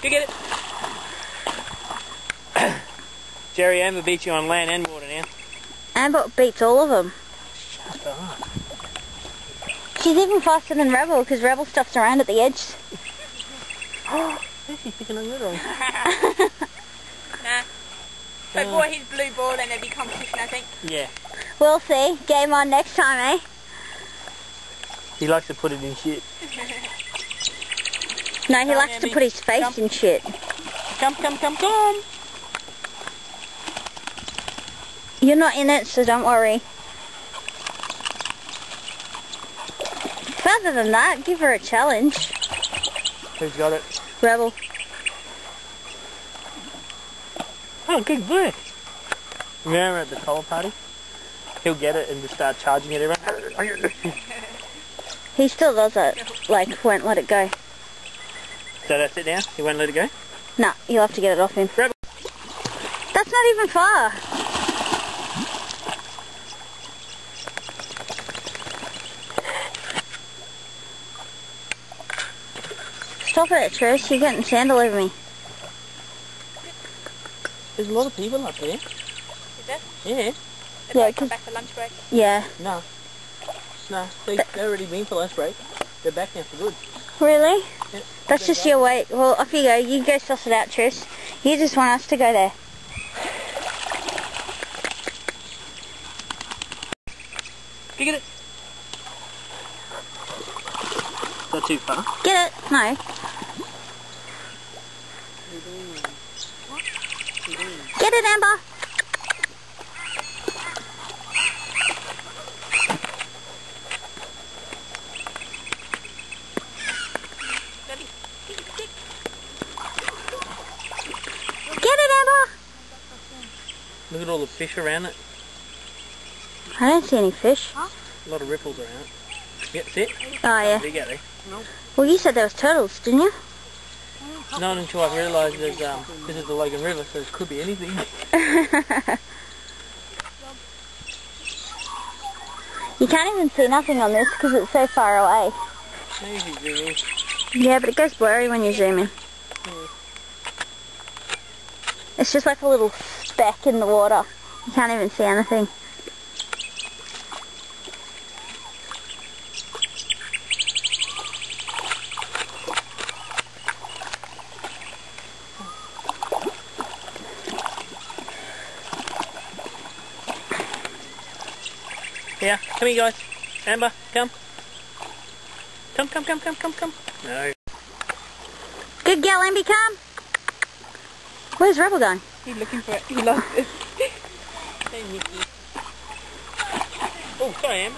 You get it. Jerry, Amber beats you on land and water now. Amber beats all of them. Shut up. She's even faster than Rebel because Rebel stuffs around at the edge. Oh, she's picking on little. Nah. So boy, his blue ball and there'll be competition, I think. Yeah. We'll see. Game on next time, eh? He likes to put it in shit. No, he likes to put his face in shit. Come. You're not in it, so don't worry. Other than that, give her a challenge. Who's got it? Rebel. Oh, good work. Remember at the collar party? He'll get it and just start charging it everyone. He still does it, like, won't let it go. So that's it now? He won't let it go? Nah, you'll have to get it off him. Rebel. That's not even far. Stop it, Trish. You're getting sand all over me. There's a lot of people up there. Is there? Yeah. They'll come back for lunch break. Yeah. No, they've already been for lunch break. They're back now for good. Really? Yeah. That's just your weight. Well, off you go. You go suss it out, Trish. You just want us to go there. You get it? Not too far. Get it? No. Get it, Amber. Get it, Amber. Look at all the fish around it. I don't see any fish. A lot of ripples around it. Yep, see it? Oh, yeah. Big out there. Well, you said there was turtles, didn't you? Not until I realised there's this is the Logan River, so it could be anything. You can't even see nothing on this because it's so far away. Maybe zoom in. Yeah, but it goes blurry when you zoom in. It's just like a little speck in the water. You can't even see anything. Yeah, come here guys. Amber, come. Come. No. Good girl, Amby, come. Where's Rebel going? He's looking for it. He lost it. Hey, Mickey. Oh, sorry,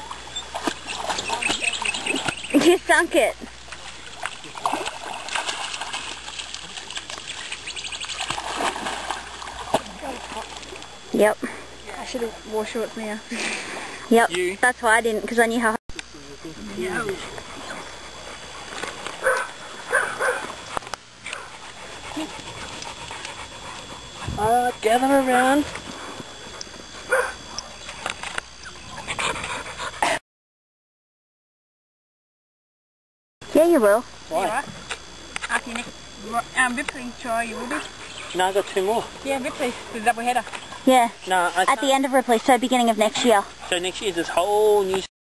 Amber. You sunk it. Yep. I should have wore shorts now. Yep. You. That's why I didn't, because I knew how. Gather around. Yeah, you will. Why? Right. After your next Ripley try, you will be. No, I've got two more. Yeah, Ripley, the double header. Yeah. No, At the end of Ripley, so beginning of next year. So next year there's whole new